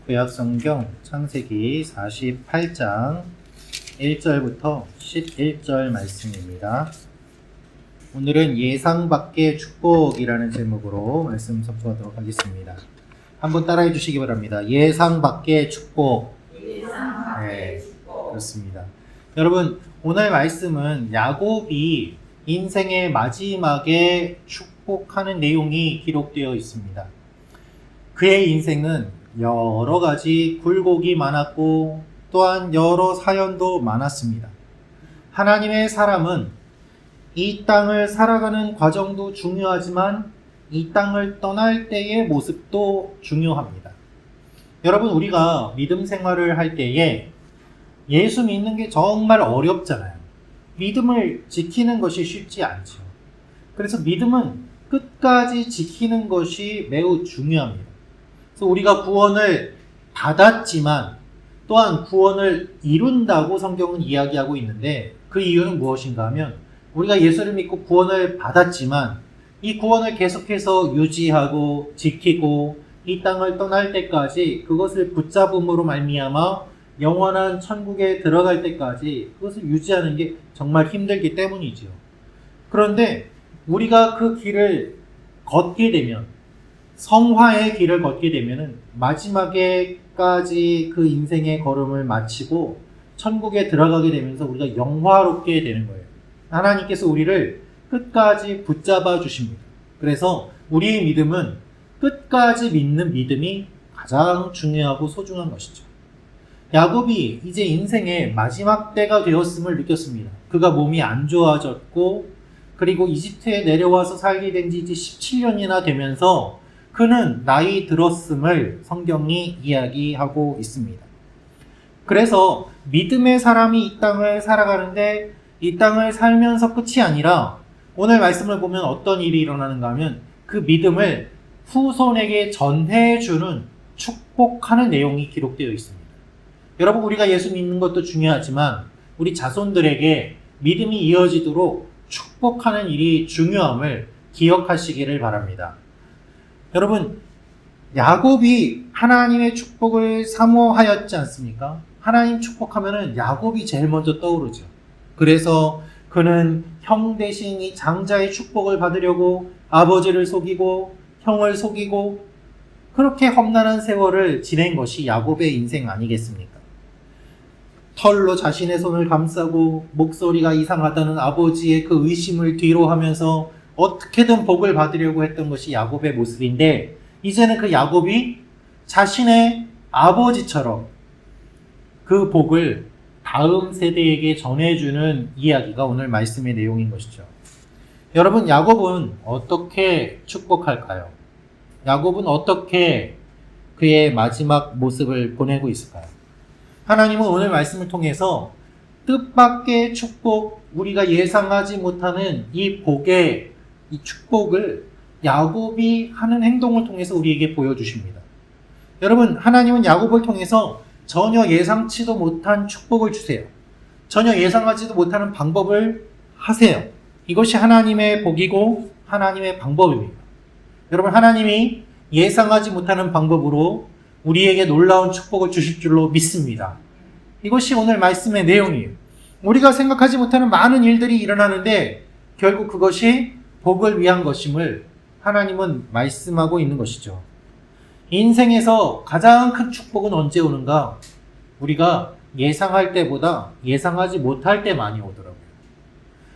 구약성경 창세기 48장 1절부터 11절 말씀입니다. 오늘은 예상 밖의 축복이라는 제목으로 말씀 선포하도록 하겠습니다. 한번 따라해 주시기 바랍니다. 예상 밖의 축복. 네, 그렇습니다. 여러분, 오늘 말씀은 야곱이 인생의 마지막에 축복하는 내용이 기록되어 있습니다. 그의 인생은 여러 가지 굴곡이 많았고 또한 여러 사연도 많았습니다. 하나님의 사람은 이 땅을 살아가는 과정도 중요하지만 이 땅을 떠날 때의 모습도 중요합니다. 여러분, 우리가 믿음 생활을 할 때에 예수 믿는 게 정말 어렵잖아요. 믿음을 지키는 것이 쉽지 않죠. 그래서 믿음은 끝까지 지키는 것이 매우 중요합니다. 그래서 우리가 구원을 받았지만 또한 구원을 이룬다고 성경은 이야기하고 있는데 그 이유는 무엇인가 하면 우리가 예수를 믿고 구원을 받았지만 이 구원을 계속해서 유지하고 지키고 이 땅을 떠날 때까지 그것을 붙잡음으로 말미암아 영원한 천국에 들어갈 때까지 그것을 유지하는 게 정말 힘들기 때문이죠. 그런데 우리가 그 길을 걷게 되면 성화의 길을 걷게 되면은 마지막에까지 그 인생의 걸음을 마치고 천국에 들어가게 되면서 우리가 영화롭게 되는 거예요. 하나님께서 우리를 끝까지 붙잡아 주십니다. 그래서 우리의 믿음은 끝까지 믿는 믿음이 가장 중요하고 소중한 것이죠. 야곱이 이제 인생의 마지막 때가 되었음을 느꼈습니다. 그가 몸이 안 좋아졌고 그리고 이집트에 내려와서 살게 된 지 이제 17년이나 되면서 그는 나이 들었음을 성경이 이야기하고 있습니다. 그래서 믿음의 사람이 이 땅을 살아가는데 이 땅을 살면서 끝이 아니라 오늘 말씀을 보면 어떤 일이 일어나는가 하면 그 믿음을 후손에게 전해주는 축복하는 내용이 기록되어 있습니다. 여러분, 우리가 예수 믿는 것도 중요하지만 우리 자손들에게 믿음이 이어지도록 축복하는 일이 중요함을 기억하시기를 바랍니다. 여러분, 야곱이 하나님의 축복을 사모하였지 않습니까? 하나님 축복하면은 야곱이 제일 먼저 떠오르죠. 그래서 그는 형 대신 이 장자의 축복을 받으려고 아버지를 속이고 형을 속이고 그렇게 험난한 세월을 지낸 것이 야곱의 인생 아니겠습니까? 털로 자신의 손을 감싸고 목소리가 이상하다는 아버지의 그 의심을 뒤로 하면서 어떻게든 복을 받으려고 했던 것이 야곱의 모습인데 이제는 그 야곱이 자신의 아버지처럼 그 복을 다음 세대에게 전해주는 이야기가 오늘 말씀의 내용인 것이죠. 여러분, 야곱은 어떻게 축복할까요? 야곱은 어떻게 그의 마지막 모습을 보내고 있을까요? 하나님은 오늘 말씀을 통해서 뜻밖의 축복, 우리가 예상하지 못하는 이 복의 이 축복을 야곱이 하는 행동을 통해서 우리에게 보여주십니다. 여러분, 하나님은 야곱을 통해서 전혀 예상치도 못한 축복을 주세요. 전혀 예상하지도 못하는 방법을 하세요. 이것이 하나님의 복이고 하나님의 방법입니다. 여러분, 하나님이 예상하지 못하는 방법으로 우리에게 놀라운 축복을 주실 줄로 믿습니다. 이것이 오늘 말씀의 내용이에요. 우리가 생각하지 못하는 많은 일들이 일어나는데 결국 그것이 복을 위한 것임을 하나님은 말씀하고 있는 것이죠. 인생에서 가장 큰 축복은 언제 오는가? 우리가 예상할 때보다 예상하지 못할 때 많이 오더라고요.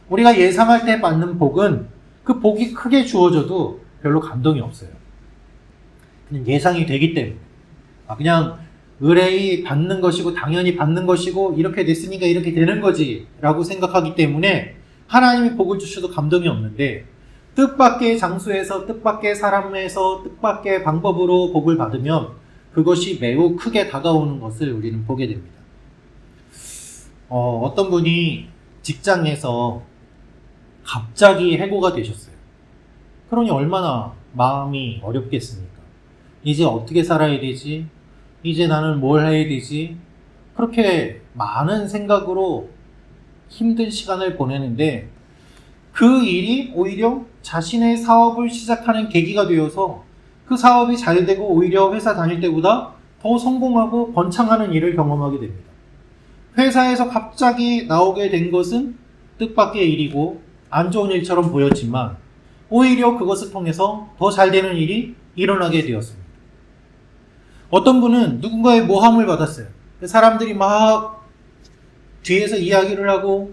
우리가 예상할 때 받는 복은 그 복이 크게 주어져도 별로 감동이 없어요. 그냥 예상이 되기 때문에. 그냥 의뢰이 받는 것이고 당연히 받는 것이고 이렇게 됐으니까 이렇게 되는 거지 라고 생각하기 때문에 하나님이 복을 주셔도 감동이 없는데 뜻밖의 장소에서 뜻밖의 사람에서 뜻밖의 방법으로 복을 받으면 그것이 매우 크게 다가오는 것을 우리는 보게 됩니다. 어떤 분이 직장에서 갑자기 해고가 되셨어요. 그러니 얼마나 마음이 어렵겠습니까? 이제 어떻게 살아야 되지? 이제 나는 뭘 해야 되지? 그렇게 많은 생각으로 힘든 시간을 보내는데 그 일이 오히려 자신의 사업을 시작하는 계기가 되어서 그 사업이 잘 되고 오히려 회사 다닐 때보다 더 성공하고 번창하는 일을 경험하게 됩니다. 회사에서 갑자기 나오게 된 것은 뜻밖의 일이고 안 좋은 일처럼 보였지만 오히려 그것을 통해서 더 잘 되는 일이 일어나게 되었습니다. 어떤 분은 누군가의 모함을 받았어요. 사람들이 막 뒤에서 이야기를 하고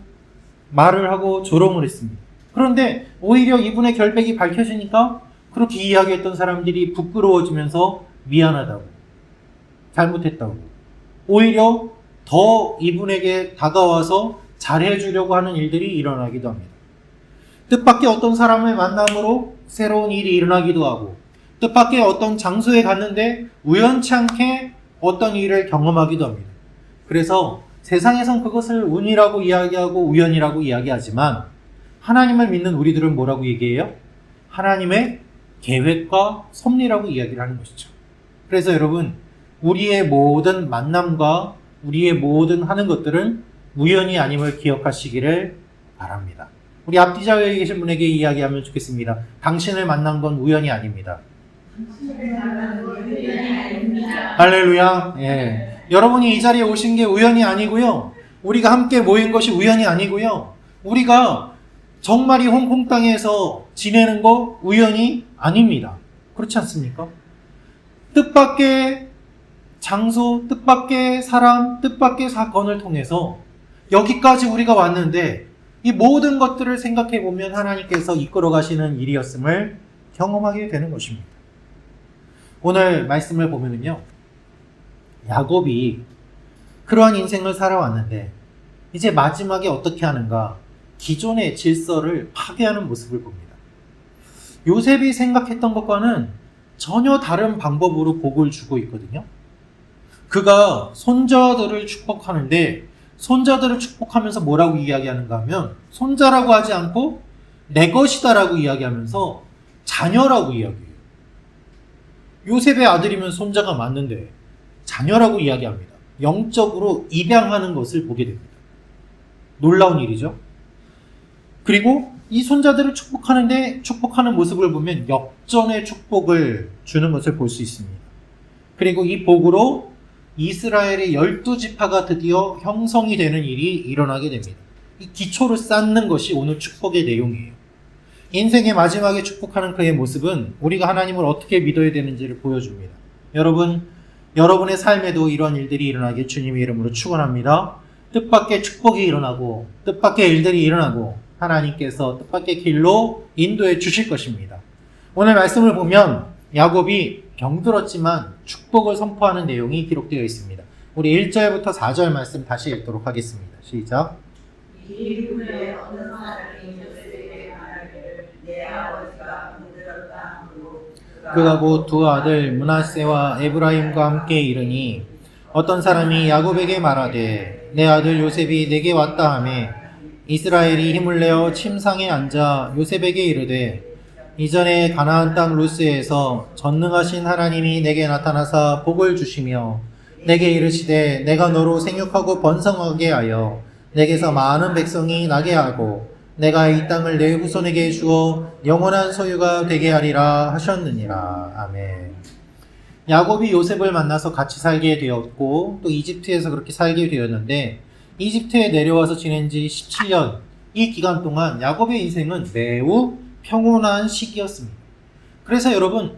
말을 하고 조롱을 했습니다. 그런데 오히려 이분의 결백이 밝혀지니까 그렇게 이야기했던 사람들이 부끄러워지면서 미안하다고, 잘못했다고, 오히려 더 이분에게 다가와서 잘해주려고 하는 일들이 일어나기도 합니다. 뜻밖의 어떤 사람의 만남으로 새로운 일이 일어나기도 하고, 뜻밖의 어떤 장소에 갔는데 우연치 않게 어떤 일을 경험하기도 합니다. 그래서 세상에선 그것을 운이라고 이야기하고 우연이라고 이야기하지만 하나님을 믿는 우리들은 뭐라고 얘기해요? 하나님의 계획과 섭리라고 이야기를 하는 것이죠. 그래서 여러분, 우리의 모든 만남과 우리의 모든 하는 것들은 우연이 아님을 기억하시기를 바랍니다. 우리 앞뒤 좌우에 계신 분에게 이야기하면 좋겠습니다. 당신을 만난 건 우연이 아닙니다. 할렐루야. 예. 여러분이 이 자리에 오신 게 우연이 아니고요. 우리가 함께 모인 것이 우연이 아니고요. 우리가 정말 이 홍콩 땅에서 지내는 거 우연이 아닙니다. 그렇지 않습니까? 뜻밖의 장소, 뜻밖의 사람, 뜻밖의 사건을 통해서 여기까지 우리가 왔는데 이 모든 것들을 생각해 보면 하나님께서 이끌어 가시는 일이었음을 경험하게 되는 것입니다. 오늘 말씀을 보면은요, 야곱이 그러한 인생을 살아왔는데 이제 마지막에 어떻게 하는가? 기존의 질서를 파괴하는 모습을 봅니다. 요셉이 생각했던 것과는 전혀 다른 방법으로 복을 주고 있거든요. 그가 손자들을 축복하는데 손자들을 축복하면서 뭐라고 이야기하는가 하면 손자라고 하지 않고 내 것이다라고 이야기하면서 자녀라고 이야기해요. 요셉의 아들이면 손자가 맞는데 자녀라고 이야기합니다. 영적으로 입양하는 것을 보게 됩니다. 놀라운 일이죠. 그리고 이 손자들을 축복하는데 축복하는 모습을 보면 역전의 축복을 주는 것을 볼 수 있습니다. 그리고 이 복으로 이스라엘의 12지파가 드디어 형성이 되는 일이 일어나게 됩니다. 이 기초를 쌓는 것이 오늘 축복의 내용이에요. 인생의 마지막에 축복하는 그의 모습은 우리가 하나님을 어떻게 믿어야 되는지를 보여줍니다. 여러분, 여러분의 삶에도 이런 일들이 일어나길 주님의 이름으로 축원합니다. 뜻밖의 축복이 일어나고 뜻밖의 일들이 일어나고 하나님께서 뜻밖의 길로 인도해 주실 것입니다. 오늘 말씀을 보면 야곱이 병들었지만 축복을 선포하는 내용이 기록되어 있습니다. 우리 1절부터 4절 말씀 다시 읽도록 하겠습니다. 시작. 이후에 어느 사람이 요셉에게 말하기를 내 아버지가 병들었다 하고 그가 곧 두 아들 므낫세와 에브라임과 함께 이르니 어떤 사람이 야곱에게 말하되 내 아들 요셉이 내게 왔다 하매 이스라엘이 힘을 내어 침상에 앉아 요셉에게 이르되 이전에 가나안 땅 루스에서 전능하신 하나님이 내게 나타나사 복을 주시며 내게 이르시되 내가 너로 생육하고 번성하게 하여 내게서 많은 백성이 나게 하고 내가 이 땅을 내 후손에게 주어 영원한 소유가 되게 하리라 하셨느니라. 아멘. 야곱이 요셉을 만나서 같이 살게 되었고 또 이집트에서 그렇게 살게 되었는데 이집트에 내려와서 지낸 지 17년, 이 기간 동안 야곱의 인생은 매우 평온한 시기였습니다. 그래서 여러분,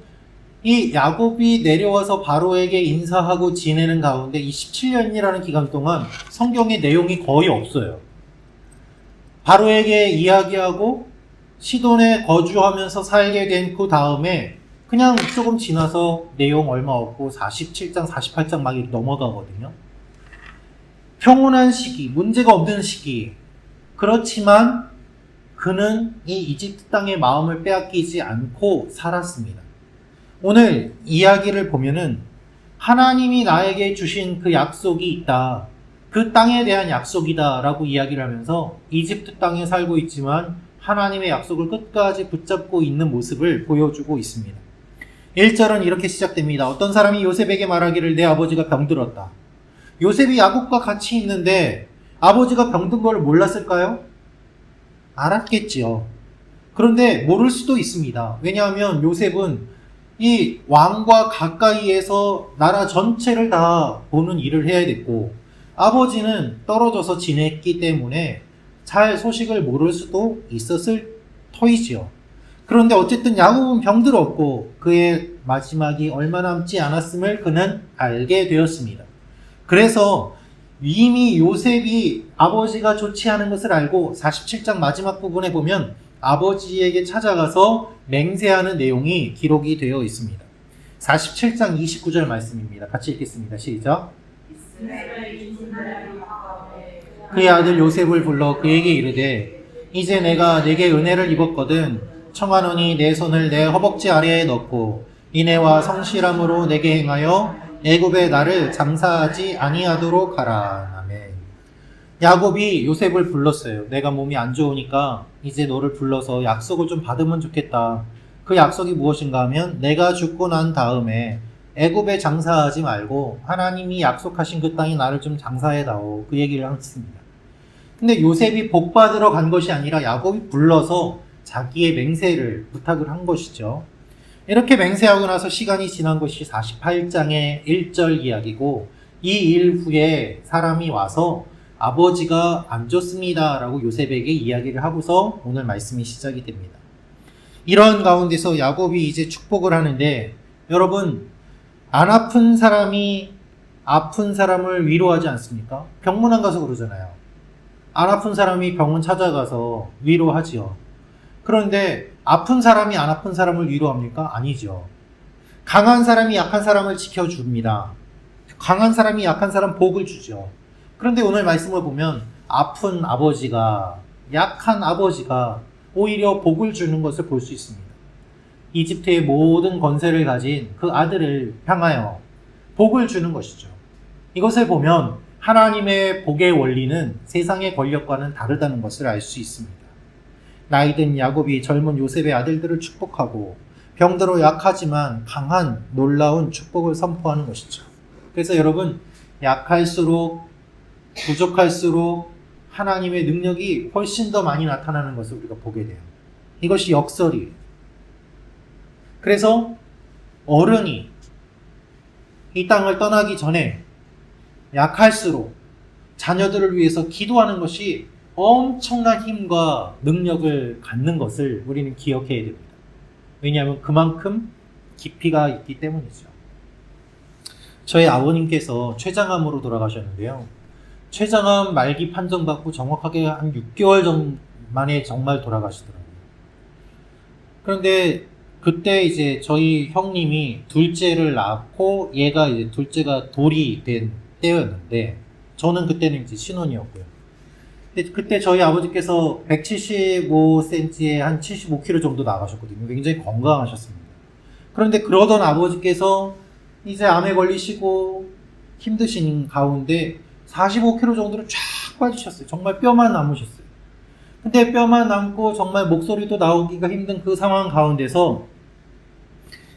이 야곱이 내려와서 바로에게 인사하고 지내는 가운데 이 17년이라는 기간 동안 성경의 내용이 거의 없어요. 바로에게 이야기하고 시돈에 거주하면서 살게 된 그 다음에 그냥 조금 지나서 내용 얼마 없고 47장, 48장 막 넘어가거든요. 평온한 시기, 문제가 없는 시기. 그렇지만 그는 이 이집트 땅의 마음을 빼앗기지 않고 살았습니다. 오늘 이야기를 보면은 하나님이 나에게 주신 그 약속이 있다. 그 땅에 대한 약속이다 라고 이야기를 하면서 이집트 땅에 살고 있지만 하나님의 약속을 끝까지 붙잡고 있는 모습을 보여주고 있습니다. 1절은 이렇게 시작됩니다. 어떤 사람이 요셉에게 말하기를 내 아버지가 병들었다. 요셉이 야곱과 같이 있는데 아버지가 병든 걸 몰랐을까요? 알았겠지요. 그런데 모를 수도 있습니다. 왜냐하면 요셉은 이 왕과 가까이에서 나라 전체를 다 보는 일을 해야 됐고, 아버지는 떨어져서 지냈기 때문에 잘 소식을 모를 수도 있었을 터이지요. 그런데 어쨌든 야곱은 병들었고 그의 마지막이 얼마 남지 않았음을 그는 알게 되었습니다. 그래서 이미 요셉이 아버지가 좋지 않은 것을 알고 47장 마지막 부분에 보면 아버지에게 찾아가서 맹세하는 내용이 기록이 되어 있습니다. 47장 29절 말씀입니다. 같이 읽겠습니다. 시작. 그의 아들 요셉을 불러 그에게 이르되 이제 내가 내게 은혜를 입었거든 청하노니 내 손을 내 허벅지 아래에 넣고 인애와 성실함으로 내게 행하여 애굽에 나를 장사하지 아니하도록 하라. 아멘. 야곱이 요셉을 불렀어요. 내가 몸이 안 좋으니까 이제 너를 불러서 약속을 좀 받으면 좋겠다. 그 약속이 무엇인가 하면 내가 죽고 난 다음에 애굽에 장사하지 말고 하나님이 약속하신 그 땅에 나를 좀 장사해다오. 그 얘기를 했습니다. 근데 요셉이 복 받으러 간 것이 아니라 야곱이 불러서 자기의 맹세를 부탁을 한 것이죠. 이렇게 맹세하고 나서 시간이 지난 것이 48장의 1절 이야기고 이 일 후에 사람이 와서 아버지가 안 좋습니다 라고 요셉에게 이야기를 하고서 오늘 말씀이 시작이 됩니다. 이런 가운데서 야곱이 이제 축복을 하는데 여러분 안 아픈 사람이 아픈 사람을 위로하지 않습니까? 병문안 가서 그러잖아요. 안 아픈 사람이 병원 찾아가서 위로하지요. 그런데 아픈 사람이 안 아픈 사람을 위로합니까? 아니죠. 강한 사람이 약한 사람을 지켜줍니다. 강한 사람이 약한 사람 복을 주죠. 그런데 오늘 말씀을 보면 아픈 아버지가 약한 아버지가 오히려 복을 주는 것을 볼 수 있습니다. 이집트의 모든 권세를 가진 그 아들을 향하여 복을 주는 것이죠. 이것을 보면 하나님의 복의 원리는 세상의 권력과는 다르다는 것을 알 수 있습니다. 나이든 야곱이 젊은 요셉의 아들들을 축복하고 병들어 약하지만 강한 놀라운 축복을 선포하는 것이죠. 그래서 여러분 약할수록 부족할수록 하나님의 능력이 훨씬 더 많이 나타나는 것을 우리가 보게 돼요. 이것이 역설이에요. 그래서 어른이 이 땅을 떠나기 전에 약할수록 자녀들을 위해서 기도하는 것이 엄청난 힘과 능력을 갖는 것을 우리는 기억해야 됩니다. 왜냐하면 그만큼 깊이가 있기 때문이죠. 저희 아버님께서 췌장암으로 돌아가셨는데요. 췌장암 말기 판정받고 정확하게 한 6개월 전 만에 정말 돌아가시더라고요. 그런데 그때 이제 저희 형님이 둘째를 낳고 얘가 이제 둘째가 돌이 된 때였는데 저는 그때는 이제 신혼이었고요. 근데 그때 저희 아버지께서 175cm에 한 75kg 정도 나가셨거든요. 굉장히 건강하셨습니다. 그런데 그러던 아버지께서 이제 암에 걸리시고 힘드신 가운데 45kg 정도로 쫙 빠지셨어요. 정말 뼈만 남으셨어요. 근데 뼈만 남고 정말 목소리도 나오기가 힘든 그 상황 가운데서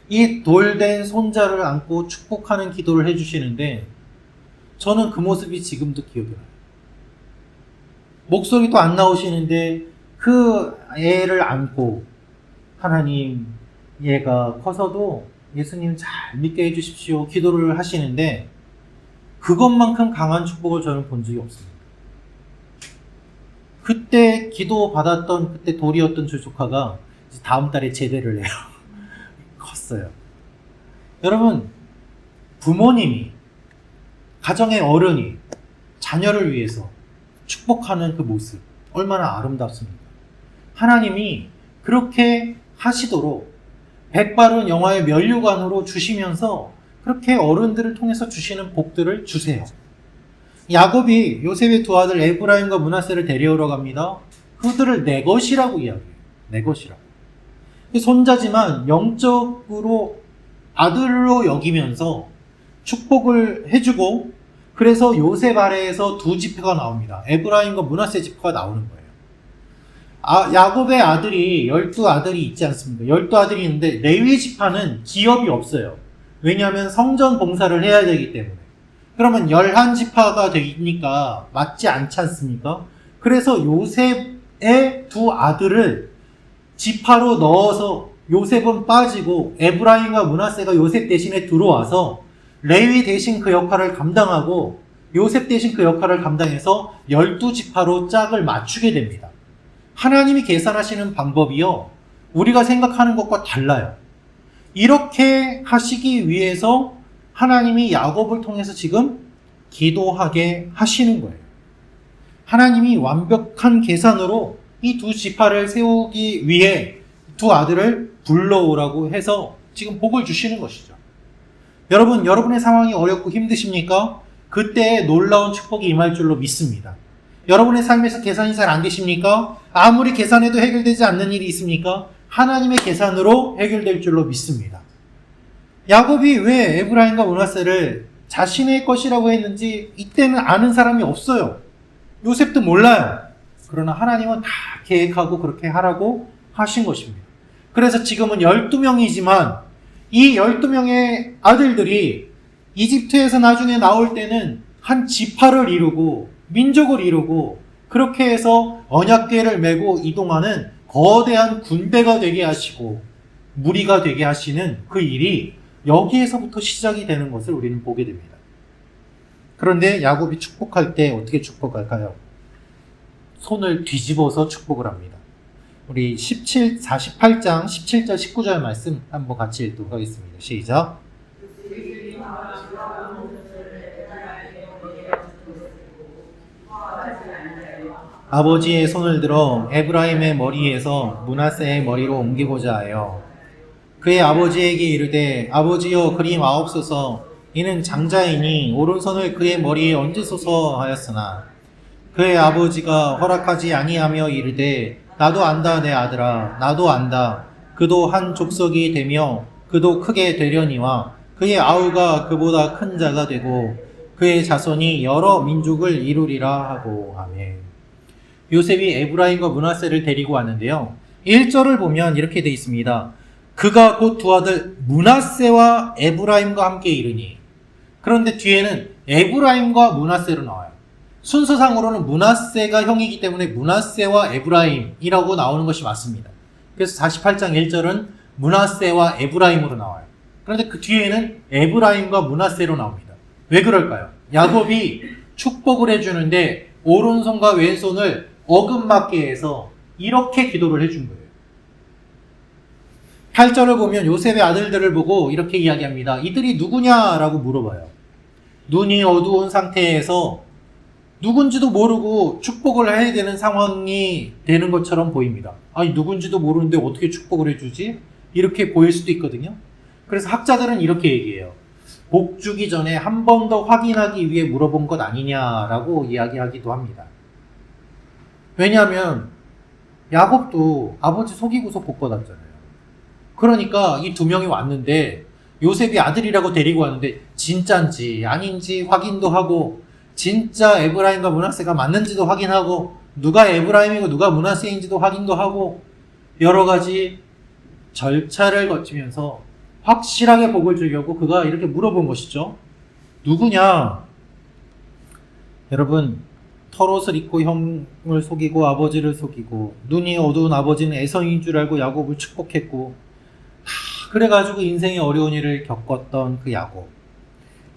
이 돌된 손자를 안고 축복하는 기도를 해주시는데 저는 그 모습이 지금도 기억이 나요. 목소리도 안 나오시는데 그 애를 안고 하나님 얘가 커서도 예수님 잘 믿게 해주십시오 기도를 하시는데 그것만큼 강한 축복을 저는 본 적이 없습니다. 그때 기도 받았던 그때 돌이었던 저 조카가 다음 달에 제대를 해요. 컸어요. 여러분 부모님이 가정의 어른이 자녀를 위해서 축복하는 그 모습 얼마나 아름답습니까? 하나님이 그렇게 하시도록 백발은 영화의 면류관으로 주시면서 그렇게 어른들을 통해서 주시는 복들을 주세요. 야곱이 요셉의 두 아들 에브라임과 므낫세를 데려오러 갑니다. 그들을 내 것이라고 이야기해요. 내 것이라고. 손자지만 영적으로 아들로 여기면서 축복을 해주고 그래서 요셉 아래에서 두 지파가 나옵니다. 에브라임과 므낫세 지파가 나오는 거예요. 야곱의 아들이 12아들이 있지 않습니까? 12아들이 있는데 레위 지파는 기업이 없어요. 왜냐하면 성전 봉사를 해야 되기 때문에. 그러면 11지파가 되니까 맞지 않지 않습니까? 그래서 요셉의 두 아들을 지파로 넣어서 요셉은 빠지고 에브라임과 므낫세가 요셉 대신에 들어와서 레위 대신 그 역할을 감당하고 요셉 대신 그 역할을 감당해서 12지파로 짝을 맞추게 됩니다. 하나님이 계산하시는 방법이요, 우리가 생각하는 것과 달라요. 이렇게 하시기 위해서 하나님이 야곱을 통해서 지금 기도하게 하시는 거예요. 하나님이 완벽한 계산으로 이 두 지파를 세우기 위해 두 아들을 불러오라고 해서 지금 복을 주시는 것이죠. 여러분, 여러분의 상황이 어렵고 힘드십니까? 그때 놀라운 축복이 임할 줄로 믿습니다. 여러분의 삶에서 계산이 잘 안 되십니까? 아무리 계산해도 해결되지 않는 일이 있습니까? 하나님의 계산으로 해결될 줄로 믿습니다. 야곱이 왜 에브라임과 므낫세를 자신의 것이라고 했는지 이때는 아는 사람이 없어요. 요셉도 몰라요. 그러나 하나님은 다 계획하고 그렇게 하라고 하신 것입니다. 그래서 지금은 12명이지만 이 12명의 아들들이 이집트에서 나중에 나올 때는 한 지파를 이루고 민족을 이루고 그렇게 해서 언약궤를 메고 이동하는 거대한 군대가 되게 하시고 무리가 되게 하시는 그 일이 여기에서부터 시작이 되는 것을 우리는 보게 됩니다. 그런데 야곱이 축복할 때 어떻게 축복할까요? 손을 뒤집어서 축복을 합니다. 우리 48장 17절 19절 말씀 한번 같이 읽도록 하겠습니다. 시작. 아버지의 손을 들어 에브라임의 머리에서 므낫세의 머리로 옮기고자 하여 그의 아버지에게 이르되 아버지여 그리 마옵소서 이는 장자이니 오른손을 그의 머리에 얹으소서 하였으나 그의 아버지가 허락하지 아니하며 이르되 나도 안다 내 아들아 나도 안다 그도 한 족속이 되며 그도 크게 되려니와 그의 아우가 그보다 큰 자가 되고 그의 자손이 여러 민족을 이루리라 하고 아멘. 요셉이 에브라임과 므낫세를 데리고 왔는데요, 1절을 보면 이렇게 되어 있습니다. 그가 곧 두 아들 므낫세와 에브라임과 함께 이르니. 그런데 뒤에는 에브라임과 므낫세로 나와요. 순서상으로는 므낫세가 형이기 때문에 므낫세와 에브라임이라고 나오는 것이 맞습니다. 그래서 48장 1절은 므낫세와 에브라임으로 나와요. 그런데 그 뒤에는 에브라임과 므낫세로 나옵니다. 왜 그럴까요? 야곱이 축복을 해주는데 오른손과 왼손을 어긋맞게 해서 이렇게 기도를 해준 거예요. 8절을 보면 요셉의 아들들을 보고 이렇게 이야기합니다. 이들이 누구냐라고 물어봐요. 눈이 어두운 상태에서 누군지도 모르고 축복을 해야 되는 상황이 되는 것처럼 보입니다. 아니, 누군지도 모르는데 어떻게 축복을 해주지? 이렇게 보일 수도 있거든요. 그래서 학자들은 이렇게 얘기해요. 복 주기 전에 한 번 더 확인하기 위해 물어본 것 아니냐라고 이야기하기도 합니다. 왜냐하면 야곱도 아버지 속이고서 복 받았잖아요. 그러니까 이 두 명이 왔는데 요셉이 아들이라고 데리고 왔는데 진짠지 아닌지 확인도 하고 진짜 에브라임과 므낫세가 맞는지도 확인하고 누가 에브라임이고 누가 므낫세인지도 확인도 하고 여러 가지 절차를 거치면서 확실하게 복을 주려고 그가 이렇게 물어본 것이죠. 누구냐? 여러분, 털옷을 입고 형을 속이고 아버지를 속이고 눈이 어두운 아버지는 에서인 줄 알고 야곱을 축복했고 그래가지고 인생의 어려운 일을 겪었던 그 야곱.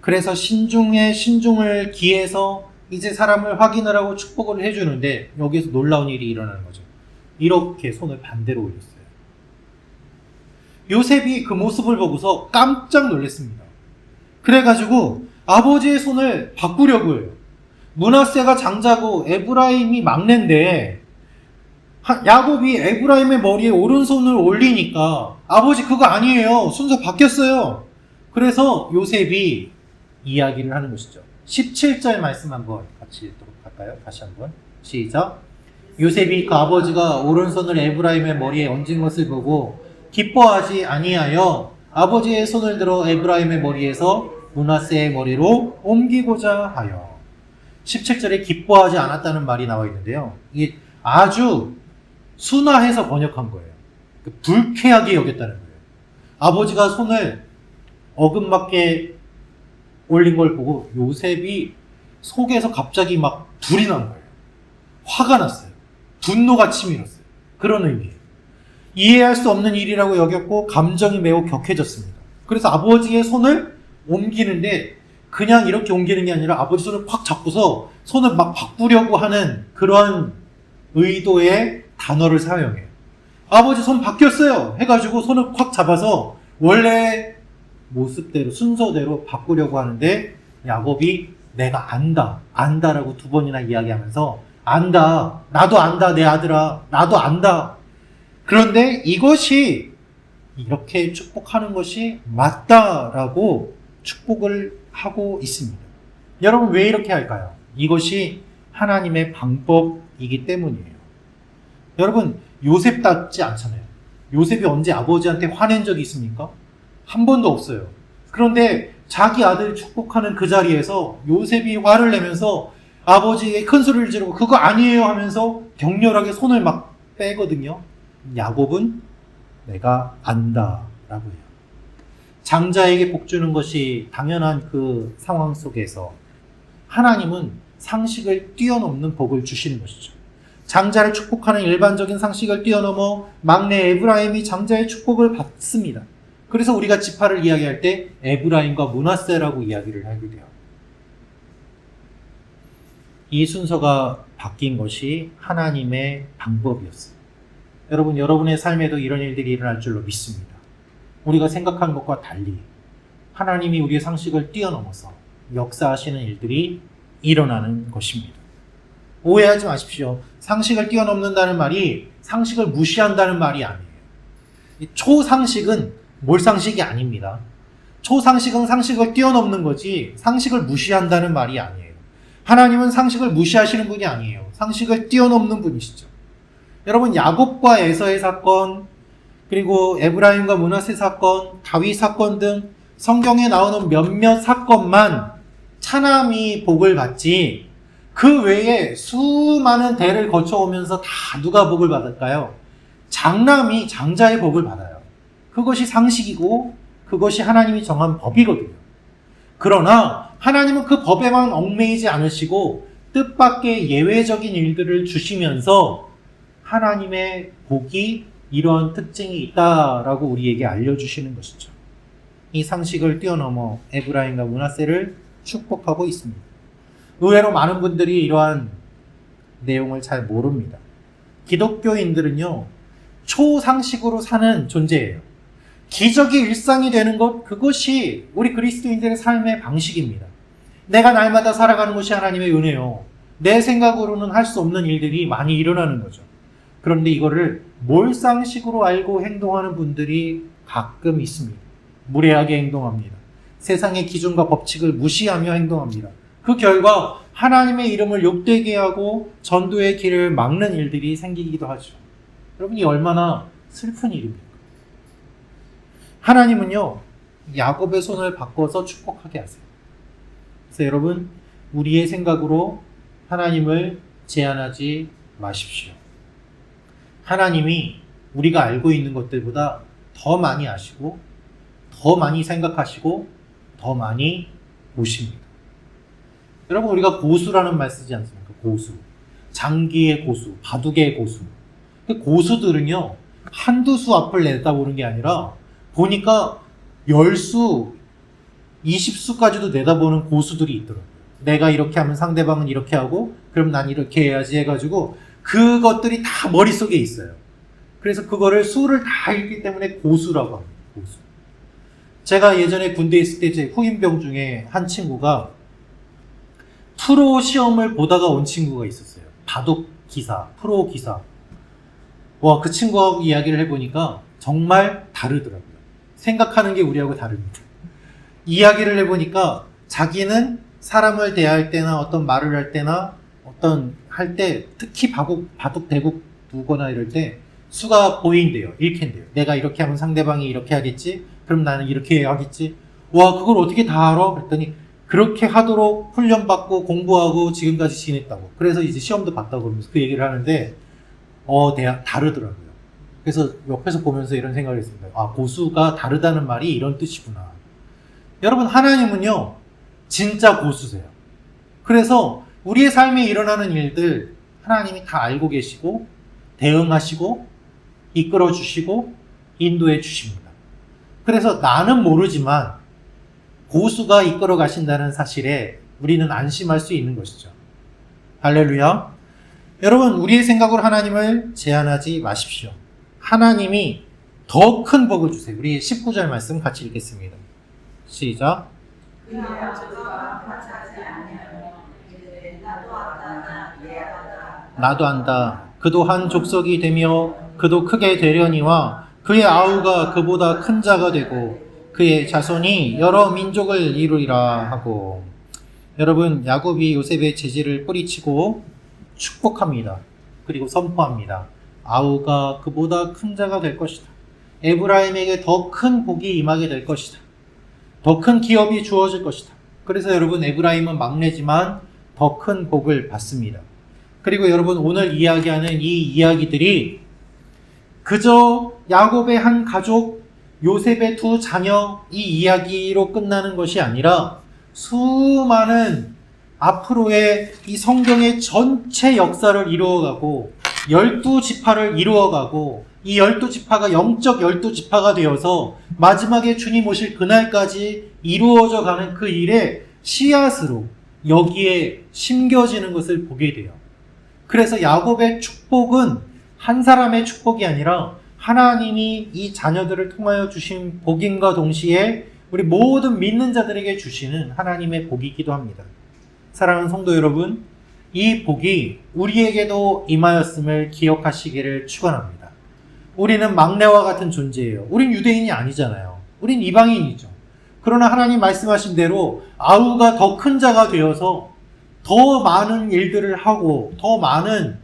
그래서 신중에 신중을 기해서 이제 사람을 확인을 하고 축복을 해주는데 여기서 놀라운 일이 일어나는 거죠. 이렇게 손을 반대로 올렸어요. 요셉이 그 모습을 보고서 깜짝 놀랐습니다. 그래가지고 아버지의 손을 바꾸려고 해요. 므낫세가 장자고 에브라임이 막내인데 야곱이 에브라임의 머리에 오른손을 올리니까 아버지 그거 아니에요. 순서 바뀌었어요. 그래서 요셉이 이야기를 하는 것이죠. 17절 말씀 한번 같이 읽도록 할까요? 다시 한번 시작. 요셉이 그 아버지가 오른손을 에브라임의 머리에 얹은 것을 보고 기뻐하지 아니하여 아버지의 손을 들어 에브라임의 머리에서 므낫세의 머리로 옮기고자 하여. 17절에 기뻐하지 않았다는 말이 나와 있는데요, 이게 아주 순화해서 번역한 거예요. 불쾌하게 여겼다는 거예요. 아버지가 손을 어긋맞게 올린 걸 보고 요셉이 속에서 갑자기 막 불이 난 거예요. 화가 났어요. 분노가 치밀었어요. 그런 의미예요. 이해할 수 없는 일이라고 여겼고 감정이 매우 격해졌습니다. 그래서 아버지의 손을 옮기는데 그냥 이렇게 옮기는 게 아니라 아버지 손을 팍 잡고서 손을 막 바꾸려고 하는 그런 의도의 단어를 사용해요. 아버지 손 바뀌었어요 해가지고 손을 팍 잡아서 원래 모습대로 순서대로 바꾸려고 하는데 야곱이 내가 안다라고 2번이나 이야기하면서 안다, 나도 안다 내 아들아, 나도 안다. 그런데 이것이 이렇게 축복하는 것이 맞다라고 축복을 하고 있습니다. 여러분 왜 이렇게 할까요? 이것이 하나님의 방법이기 때문이에요. 여러분 요셉답지 않잖아요. 요셉이 언제 아버지한테 화낸 적이 있습니까? 한 번도 없어요. 그런데 자기 아들 축복하는 그 자리에서 요셉이 화를 내면서 아버지에게 큰 소리를 지르고 그거 아니에요 하면서 격렬하게 손을 막 빼거든요. 야곱은 내가 안다라고 해요. 장자에게 복 주는 것이 당연한 그 상황 속에서 하나님은 상식을 뛰어넘는 복을 주시는 것이죠. 장자를 축복하는 일반적인 상식을 뛰어넘어 막내 에브라임이 장자의 축복을 받습니다. 그래서 우리가 지파를 이야기할 때 에브라임과 므낫세라고 이야기를 하게 돼요. 이 순서가 바뀐 것이 하나님의 방법이었어요. 여러분, 여러분의 삶에도 이런 일들이 일어날 줄로 믿습니다. 우리가 생각한 것과 달리 하나님이 우리의 상식을 뛰어넘어서 역사하시는 일들이 일어나는 것입니다. 오해하지 마십시오. 상식을 뛰어넘는다는 말이 상식을 무시한다는 말이 아니에요. 초상식은 몰상식이 아닙니다. 초상식은 상식을 뛰어넘는 거지 상식을 무시한다는 말이 아니에요. 하나님은 상식을 무시하시는 분이 아니에요. 상식을 뛰어넘는 분이시죠. 여러분 야곱과 에서의 사건, 그리고 에브라임과 므낫세 사건, 다윗 사건 등 성경에 나오는 몇몇 사건만 차남이 복을 받지 그 외에 수많은 대를 거쳐오면서 다 누가 복을 받을까요? 장남이 장자의 복을 받아요. 그것이 상식이고 그것이 하나님이 정한 법이거든요. 그러나 하나님은 그 법에만 얽매이지 않으시고 뜻밖의 예외적인 일들을 주시면서 하나님의 복이 이러한 특징이 있다라고 우리에게 알려주시는 것이죠. 이 상식을 뛰어넘어 에브라임과 므낫세를 축복하고 있습니다. 의외로 많은 분들이 이러한 내용을 잘 모릅니다. 기독교인들은요, 초상식으로 사는 존재예요. 기적이 일상이 되는 것, 그것이 우리 그리스도인들의 삶의 방식입니다. 내가 날마다 살아가는 것이 하나님의 은혜요. 내 생각으로는 할 수 없는 일들이 많이 일어나는 거죠. 그런데 이거를 몰상식으로 알고 행동하는 분들이 가끔 있습니다. 무례하게 행동합니다. 세상의 기준과 법칙을 무시하며 행동합니다. 그 결과 하나님의 이름을 욕되게 하고 전도의 길을 막는 일들이 생기기도 하죠. 여러분이 얼마나 슬픈 일입니까? 하나님은요, 야곱의 손을 바꿔서 축복하게 하세요. 그래서 여러분, 우리의 생각으로 하나님을 제한하지 마십시오. 하나님이 우리가 알고 있는 것들보다 더 많이 아시고, 더 많이 생각하시고, 더 많이 보십니다. 여러분, 우리가 고수라는 말 쓰지 않습니까? 고수. 장기의 고수, 바둑의 고수. 고수들은요, 한두 수 앞을 내다보는 게 아니라 보니까 10수, 20수까지도 내다보는 고수들이 있더라고요. 내가 이렇게 하면 상대방은 이렇게 하고 그럼 난 이렇게 해야지 해가지고 그것들이 다 머릿속에 있어요. 그래서 그거를 수를 다 읽기 때문에 고수라고 합니다. 고수. 제가 예전에 군대에 있을 때 제 후임병 중에 한 친구가 프로 시험을 보다가 온 친구가 있었어요. 바둑 기사, 프로 기사. 와, 그 친구하고 이야기를 해보니까 정말 다르더라고요. 생각하는 게 우리하고 다릅니다. 이야기를 해보니까 자기는 사람을 대할 때나 어떤 말을 할 때나 어떤 할 때 특히 바둑 대국 두거나 이럴 때 수가 보인대요. 읽힌대요. 내가 이렇게 하면 상대방이 이렇게 하겠지? 그럼 나는 이렇게 하겠지? 와, 그걸 어떻게 다 알아? 그랬더니 그렇게 하도록 훈련받고 공부하고 지금까지 지냈다고. 그래서 이제 시험도 봤다고 그러면서 그 얘기를 하는데 다르더라고요. 그래서 옆에서 보면서 이런 생각을 했습니다. 아, 고수가 다르다는 말이 이런 뜻이구나. 여러분, 하나님은요, 진짜 고수세요. 그래서 우리의 삶에 일어나는 일들 하나님이 다 알고 계시고 대응하시고 이끌어 주시고 인도해 주십니다. 그래서 나는 모르지만 고수가 이끌어 가신다는 사실에 우리는 안심할 수 있는 것이죠. 할렐루야. 여러분, 우리의 생각으로 하나님을 제한하지 마십시오. 하나님이 더 큰 복을 주세요. 우리 19절 말씀 같이 읽겠습니다. 시작. 그의 아버지가 하찮지 아니하며 이들의 나도 안다나 예하다. 나도 안다. 그도 한 족속이 되며 그도 크게 되려니와 그의 아우가 그보다 큰 자가 되고 그의 자손이 여러 민족을 이루리라 하고. 여러분, 야곱이 요셉의 재질을 뿌리치고 축복합니다. 그리고 선포합니다. 아우가 그보다 큰 자가 될 것이다. 에브라임에게 더 큰 복이 임하게 될 것이다. 더 큰 기업이 주어질 것이다. 그래서 여러분, 에브라임은 막내지만 더 큰 복을 받습니다. 그리고 여러분, 오늘 이야기하는 이 이야기들이 그저 야곱의 한 가족, 요셉의 두 자녀 이 이야기로 끝나는 것이 아니라 수많은 앞으로의 이 성경의 전체 역사를 이루어가고 12지파를 이루어가고 이 12지파가 영적 12지파가 되어서 마지막에 주님 오실 그날까지 이루어져 가는 그 일의 씨앗으로 여기에 심겨지는 것을 보게 돼요. 그래서 야곱의 축복은 한 사람의 축복이 아니라 하나님이 이 자녀들을 통하여 주신 복임과 동시에 우리 모든 믿는 자들에게 주시는 하나님의 복이기도 합니다. 사랑하는 성도 여러분, 이 복이 우리에게도 임하였음을 기억하시기를 축원합니다. 우리는 막내와 같은 존재예요. 우린 유대인이 아니잖아요. 우린 이방인이죠. 그러나 하나님 말씀하신 대로 아우가 더 큰 자가 되어서 더 많은 일들을 하고 더 많은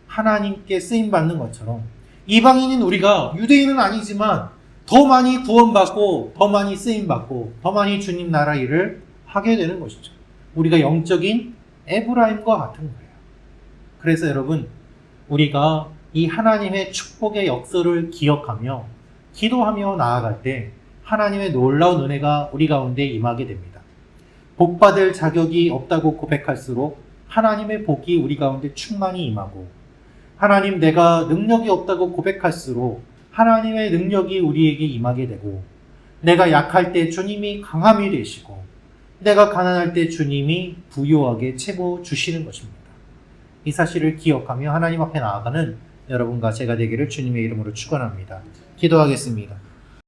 하나님께 쓰임받는 것처럼 이방인인 우리가 유대인은 아니지만 더 많이 구원받고 더 많이 쓰임받고 더 많이 주님 나라 일을 하게 되는 것이죠. 우리가 영적인 에브라임과 같은 거예요. 그래서 여러분, 우리가 이 하나님의 축복의 역사를 기억하며 기도하며 나아갈 때 하나님의 놀라운 은혜가 우리 가운데 임하게 됩니다. 복받을 자격이 없다고 고백할수록 하나님의 복이 우리 가운데 충만히 임하고, 하나님 내가 능력이 없다고 고백할수록 하나님의 능력이 우리에게 임하게 되고, 내가 약할 때 주님이 강함이 되시고, 내가 가난할 때 주님이 부유하게 채워 주시는 것입니다. 이 사실을 기억하며 하나님 앞에 나아가는 여러분과 제가 되기를 주님의 이름으로 축원합니다. 기도하겠습니다.